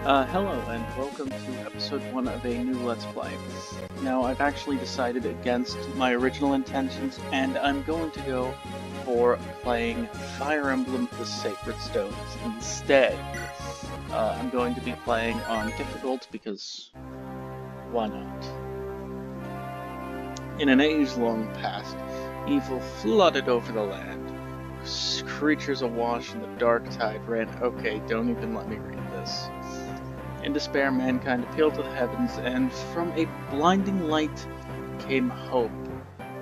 Hello and welcome to episode 1 of a new Let's Play. Now, I've actually decided against my original intentions, and I'm going to go for playing Fire Emblem The Sacred Stones instead. I'm going to be playing on difficult because why not? In an age-long past, evil flooded over the land. Creatures awash in the dark tide ran. Okay, don't even let me read this. In despair, mankind appealed to the heavens, and from a blinding light came hope.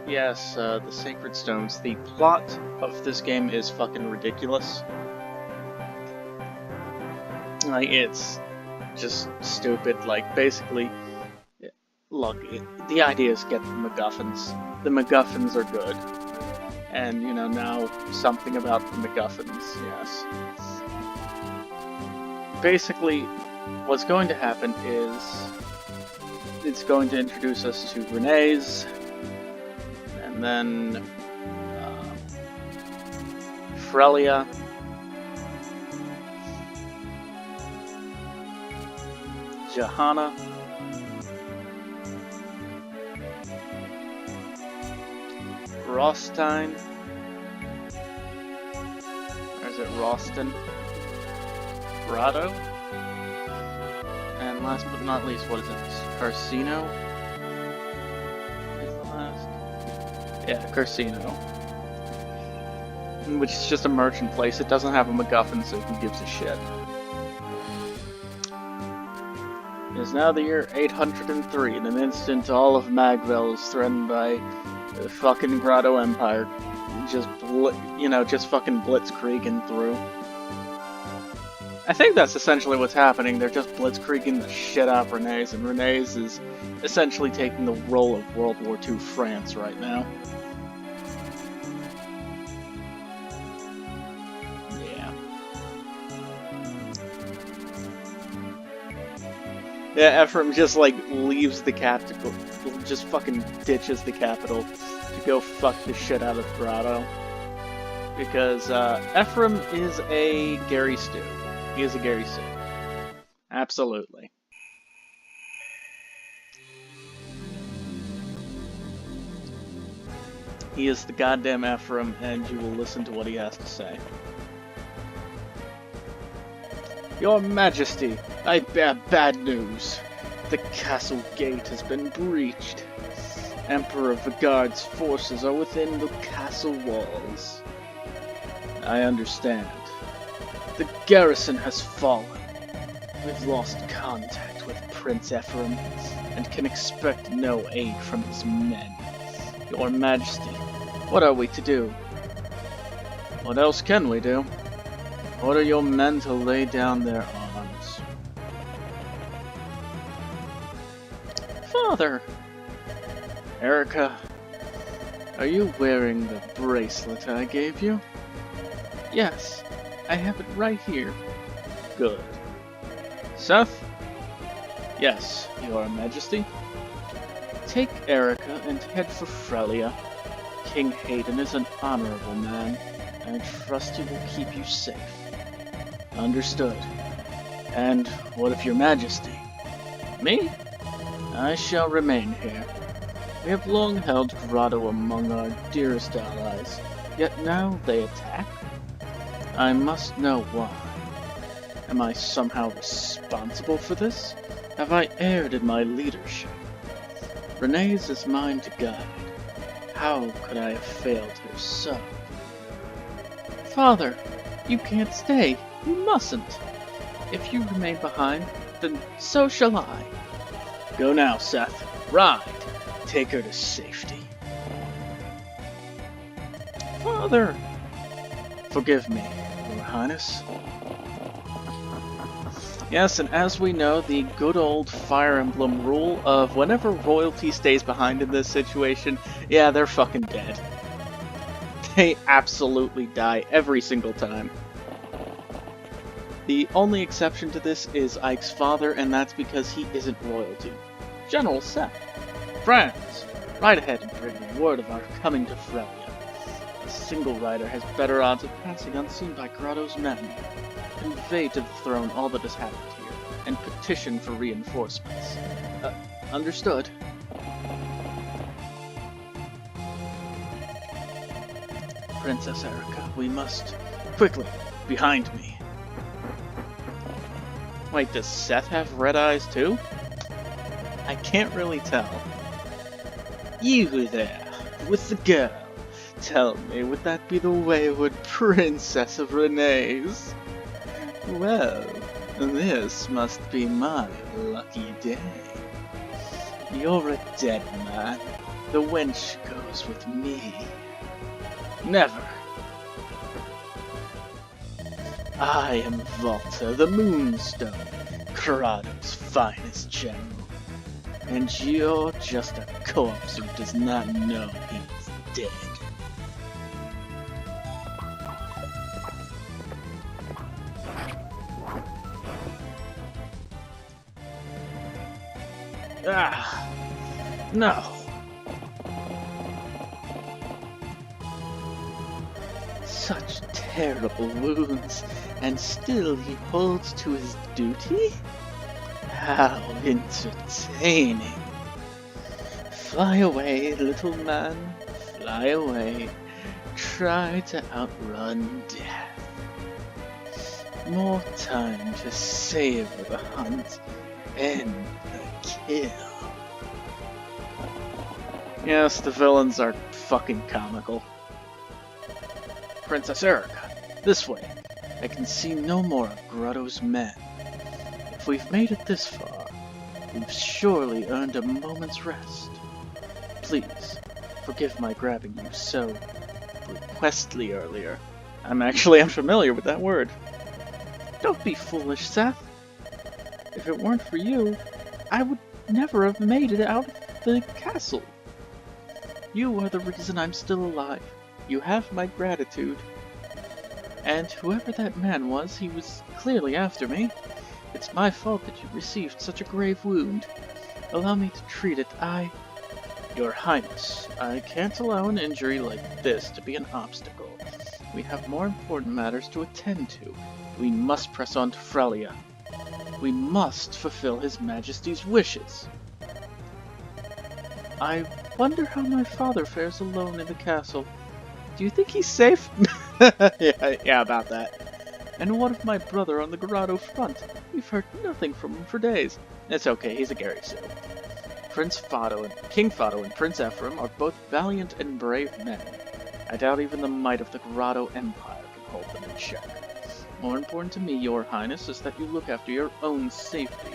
Yes, the Sacred Stones. The plot of this game is fucking ridiculous. Like, it's just stupid. Like, basically, look, the idea is get the MacGuffins. The MacGuffins are good. And, you know, now something about the MacGuffins, yes. Basically, what's going to happen is it's going to introduce us to Renee's, and then Frelia, Johanna, Rostein, or is it Rostin? Grotto? And last but not least, what is it? Carcino? Is the last? Yeah, Carcino. Which is just a merchant place. It doesn't have a MacGuffin, so who gives a shit? It is now the year 803. In an instant, all of Magville is threatened by the fucking Grotto Empire. Just fucking blitzkrieging through. I think that's essentially what's happening. They're just blitzkrieging the shit out of Renee's, and Renee's is essentially taking the role of World War II France right now. Yeah, Ephraim just, like, leaves the capital, just fucking ditches the capital to go fuck the shit out of Grotto. Because, Ephraim is a Gary Stew. He is a Gary Stew. Absolutely. He is the goddamn Ephraim, and you will listen to what he has to say. Your Majesty, I bear bad news. The castle gate has been breached. Emperor Vigard's forces are within the castle walls. I understand. The garrison has fallen. We've lost contact with Prince Ephraim, and can expect no aid from his men. Your Majesty, what are we to do? What else can we do? Order your men to lay down their arms. Father! Erika, are you wearing the bracelet I gave you? Yes, I have it right here. Good. Seth? Yes, Your Majesty. Take Erika and head for Frelia. King Hayden is an honorable man. I trust he will keep you safe. Understood. And what of Your Majesty? Me? I shall remain here. We have long held Grotto among our dearest allies, yet now they attack? I must know why. Am I somehow responsible for this? Have I erred in my leadership? Renee's is mine to guide. How could I have failed her so? Father, you can't stay. You mustn't. If you remain behind, then so shall I. Go now, Seth. Ride. Take her to safety. Father! Forgive me, Your Highness. Yes, and as we know, the good old Fire Emblem rule of whenever royalty stays behind in this situation, yeah, they're fucking dead. They absolutely die every single time. The only exception to this is Ike's father, and that's because he isn't royalty. General Seth. Friends, ride ahead and bring word of our coming to Frelia. A single rider has better odds of passing unseen by Grotto's men. Convey to the throne all that has happened here, and petition for reinforcements. Understood. Princess Erika, we must... Quickly! Behind me! Wait, does Seth have red eyes too? I can't really tell. You there, with the girl. Tell me, would that be the wayward Princess of Renee's? Well, this must be my lucky day. You're a dead man. The wench goes with me. Never. I am Volta, the Moonstone, Curado's finest general. And you're just a corpse who does not know he's dead. Ah, no. Such terrible wounds, and still he holds to his duty? How entertaining. Fly away, little man, fly away. Try to outrun death. More time to savor the hunt and the kill. Yes, the villains are fucking comical. Princess Erika, this way. I can see no more of Grotto's men. If we've made it this far, we've surely earned a moment's rest. Please, forgive my grabbing you so requestly earlier. I'm actually unfamiliar with that word. Don't be foolish, Seth. If it weren't for you, I would never have made it out of the castle. You are the reason I'm still alive. You have my gratitude. And whoever that man was, he was clearly after me. It's my fault that you received such a grave wound. Allow me to treat it. Your Highness, I can't allow an injury like this to be an obstacle. We have more important matters to attend to. We must press on to Frelia. We must fulfill His Majesty's wishes. I wonder how my father fares alone in the castle. Do you think he's safe? yeah, about that. And what of my brother on the Grotto front? We've heard nothing from him for days. It's okay, he's a Gary Sue. King Fado and Prince Ephraim are both valiant and brave men. I doubt even the might of the Grotto Empire can hold them in check. More important to me, Your Highness, is that you look after your own safety.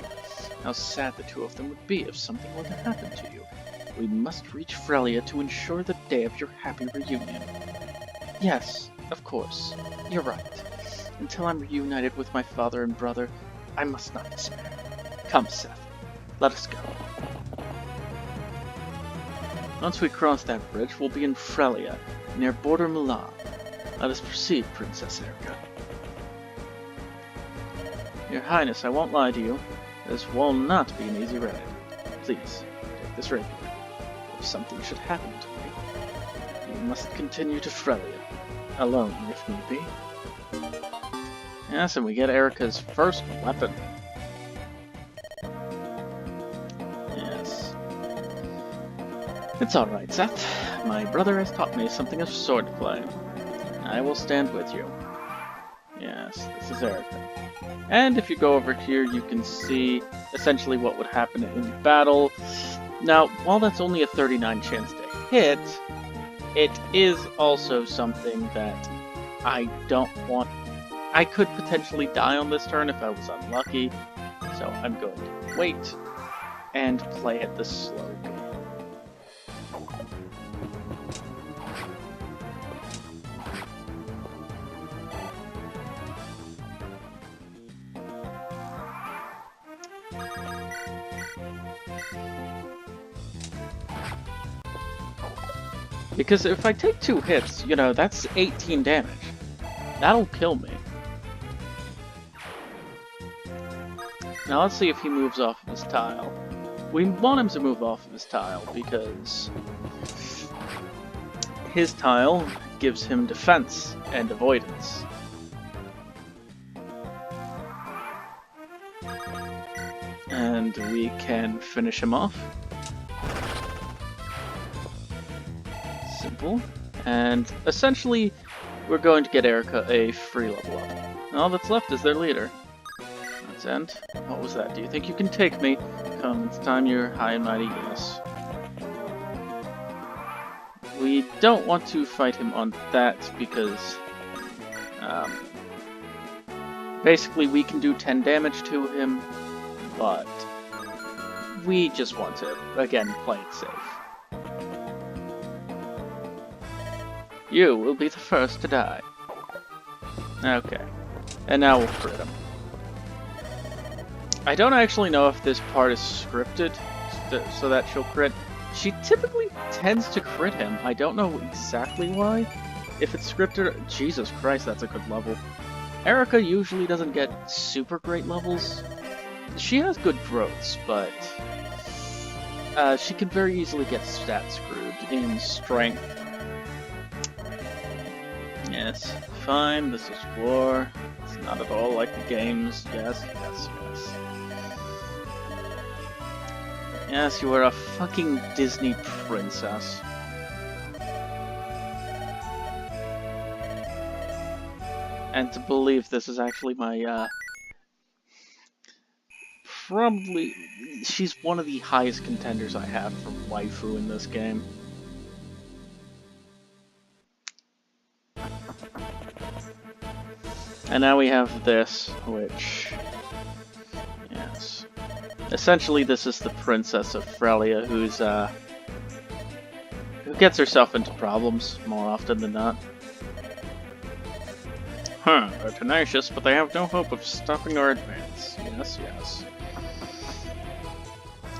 How sad the two of them would be if something were to happen to you. We must reach Frelia to ensure the day of your happy reunion. Yes, of course. You're right. Until I'm reunited with my father and brother, I must not despair. Come, Seth. Let us go. Once we cross that bridge, we'll be in Frelia, near Border Milan. Let us proceed, Princess Erika. Your Highness, I won't lie to you. This will not be an easy ride. Please, take this rapier. If something should happen to me, you must continue to Frelia, alone if need be. Yes, and we get Erika's first weapon. Yes. It's alright, Seth. My brother has taught me something of swordplay. I will stand with you. Yes, this is Erika. And if you go over here, you can see essentially what would happen in battle. Now, while that's only a 39 chance to hit, it is also something that I don't want. I could potentially die on this turn if I was unlucky, so I'm going to wait and play it the slow game. Because if I take 2 hits, you know, that's 18 damage. That'll kill me. Now let's see if he moves off of his tile. We want him to move off of his tile because his tile gives him defense and avoidance. and we can finish him off. Simple. And essentially, we're going to get Erika a free level up. And all that's left is their leader. Let's end. What was that? Do you think you can take me? Come, it's time you're high and mighty, yes. We don't want to fight him on that because basically we can do 10 damage to him, but we just want to, again, play it safe. You will be the first to die. Okay. And now we'll crit him. I don't actually know if this part is scripted so that she'll crit. She typically tends to crit him. I don't know exactly why. If it's scripted... Jesus Christ, that's a good level. Erika usually doesn't get super great levels. She has good growths, but... she can very easily get stat screwed in strength. Yes, fine, this is war. It's not at all like the games. Yes, yes, yes. Yes, you are a fucking Disney princess. And to believe this is actually my, probably... She's one of the highest contenders I have for waifu in this game. And now we have this, which... Yes. Essentially, this is the Princess of Frelia, who's, who gets herself into problems more often than not. Huh, they're tenacious, but they have no hope of stopping our advance. Yes, yes.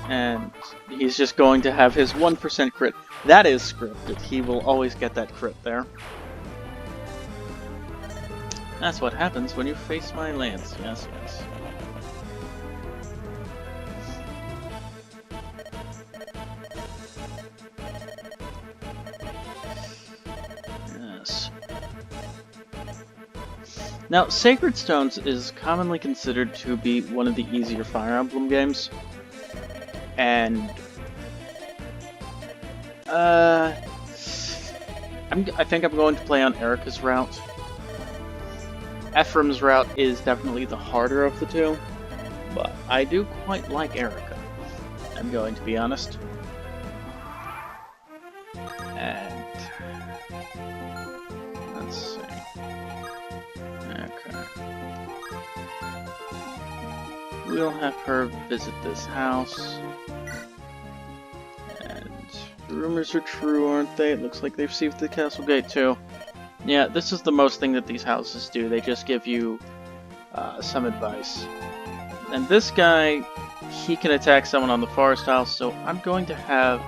And he's just going to have his 1% crit. That is scripted. He will always get that crit there. That's what happens when you face my lance. Yes, yes. Yes. Now, Sacred Stones is commonly considered to be one of the easier Fire Emblem games. And... I think I'm going to play on Erika's route. Ephraim's route is definitely the harder of the two, but I do quite like Eirika, I'm going to be honest. And... let's see. Okay. We'll have her visit this house. And the rumors are true, aren't they? It looks like they've received the castle gate too. Yeah, this is the most thing that these houses do. They just give you some advice. And this guy, he can attack someone on the forest house, so I'm going to have...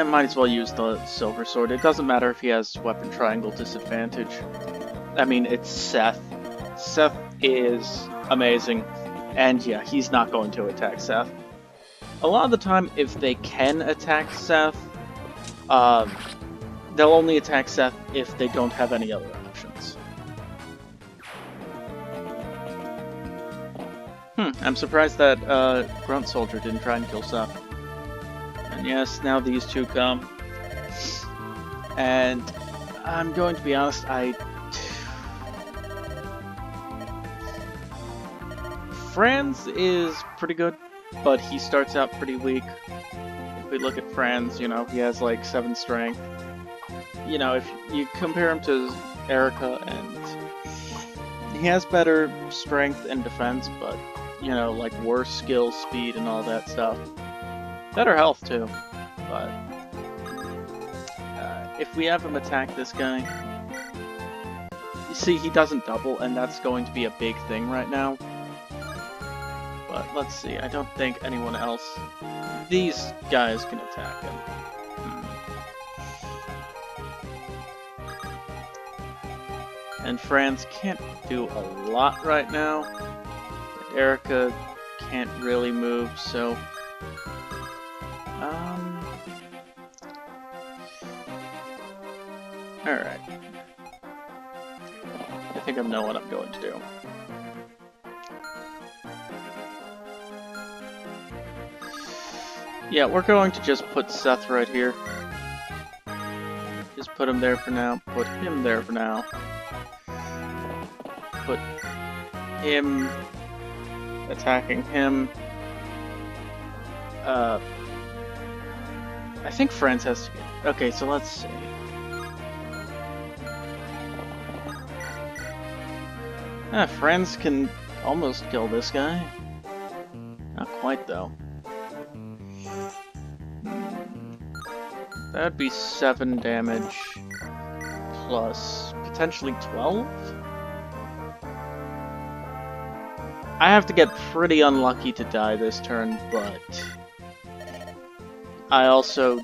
might as well use the silver sword. It doesn't matter if he has weapon triangle disadvantage. I mean, it's Seth. Seth is amazing. And yeah, he's not going to attack Seth. A lot of the time, if they can attack Seth, they'll only attack Seth if they don't have any other options. I'm surprised that Grunt Soldier didn't try and kill Seth. And yes, now these two come. And I'm going to be honest, Franz is pretty good, but he starts out pretty weak. If we look at Franz, you know, he has like 7 strength. You know, if you compare him to Erika, and he has better strength and defense, but, you know, like worse skill, speed, and all that stuff. Better health, too. But, if we have him attack this guy, you see, he doesn't double, and that's going to be a big thing right now. But, let's see, I don't think anyone else... These guys can attack him. And Franz can't do a lot right now. Erika can't really move, so... Alright. I think I know what I'm going to do. Yeah, we're going to just put Seth right here. Just put him there for now. Put him there for now. Put him attacking him. I think Franz has to get... Okay, so let's see. Franz can almost kill this guy. Not quite, though. That would be 7 damage plus potentially 12? I have to get pretty unlucky to die this turn, but I also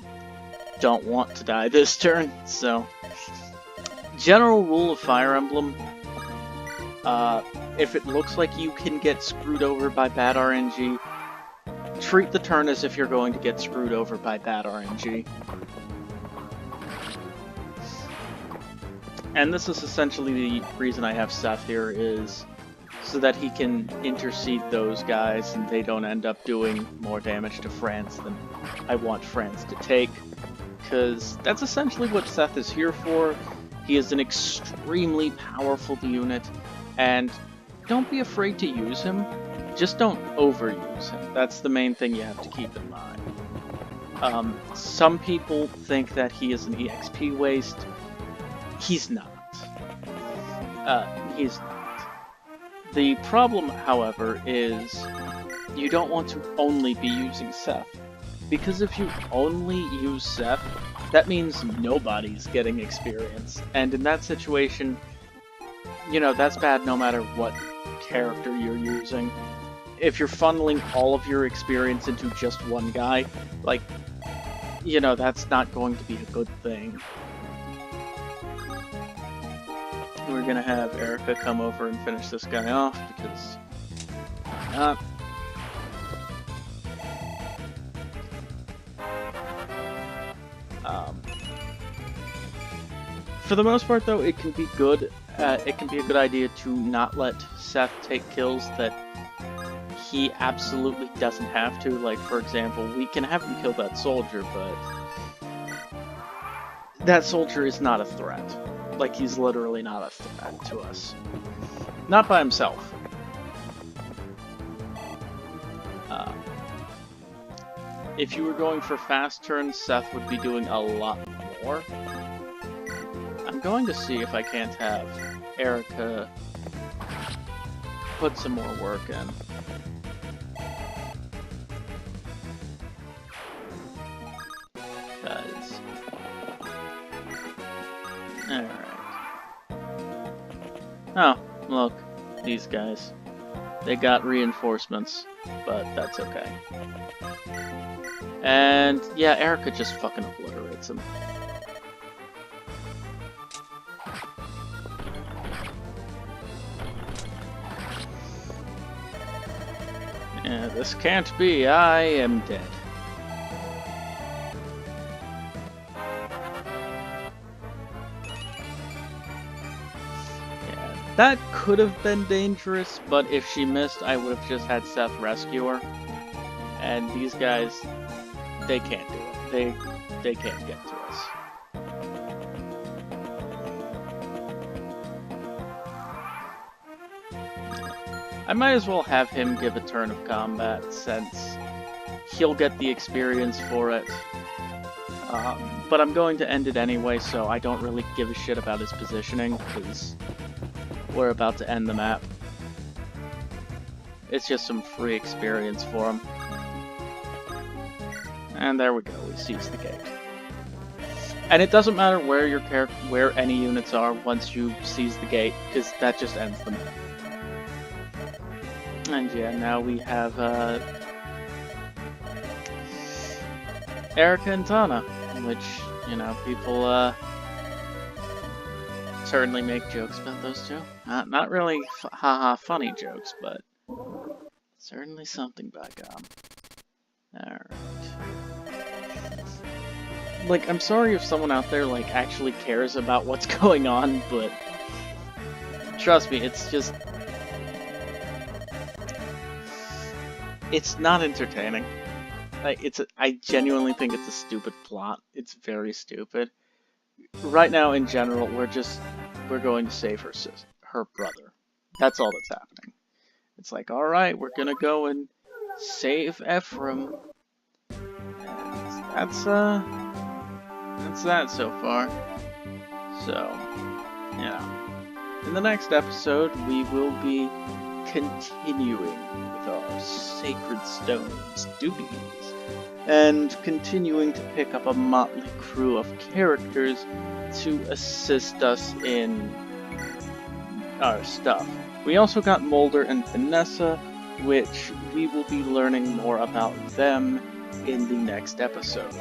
don't want to die this turn, so... General rule of Fire Emblem, if it looks like you can get screwed over by bad RNG, treat the turn as if you're going to get screwed over by bad RNG. And this is essentially the reason I have Seth here, is so that he can intercede those guys and they don't end up doing more damage to Franz than I want Franz to take. Because that's essentially what Seth is here for. He is an extremely powerful unit, and don't be afraid to use him. Just don't overuse him. That's the main thing you have to keep in mind. Some people think that he is an EXP waste. He's not. He's not. The problem, however, is you don't want to only be using Seth. Because if you only use Seth, that means nobody's getting experience. And in that situation, you know, that's bad no matter what character you're using. If you're funneling all of your experience into just one guy, like, you know, that's not going to be a good thing. We're gonna have Erika come over and finish this guy off, because why not? For the most part, though, it can be good. It can be a good idea to not let Seth take kills that he absolutely doesn't have to. Like, for example, we can have him kill that soldier, but that soldier is not a threat. Like, he's literally not a threat to us. Not by himself. If you were going for fast turns, Seth would be doing a lot more. I'm going to see if I can't have Erika put some more work in. Because... Alright. Oh, look. These guys. They got reinforcements, but that's okay. And, yeah, Erika just fucking obliterates him. Yeah, this can't be. I am dead. Yeah, that could have been dangerous, but if she missed, I would have just had Seth rescue her. And these guys, they can't do it. They can't get to us. I might as well have him give a turn of combat, since he'll get the experience for it. But I'm going to end it anyway, so I don't really give a shit about his positioning, because we're about to end the map. It's just some free experience for him. And there we go, we seize the gate. And it doesn't matter where your where any units are once you seize the gate, because that just ends the map. And yeah, now we have Erika and Tana, which, you know, people certainly make jokes about those two. Not really haha funny jokes, but certainly something by gum. Alright. Like, I'm sorry if someone out there, like, actually cares about what's going on, but trust me, it's just... It's not entertaining. I genuinely think it's a stupid plot. It's very stupid. Right now, in general, we're going to save her brother. That's all that's happening. It's like, all right, we're gonna go and save Ephraim. And that's that so far. So, in the next episode, we will be continuing with our Sacred Stones duties, and continuing to pick up a motley crew of characters to assist us in our stuff. We also got Mulder and Vanessa, which we will be learning more about them in the next episode.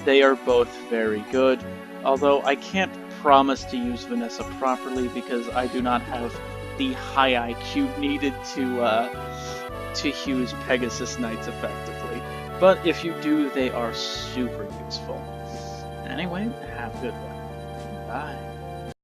They are both very good, although I can't promise to use Vanessa properly because I do not have the high IQ needed to use Pegasus Knights effectively. But if you do, they are super useful. Anyway, have a good one. Bye.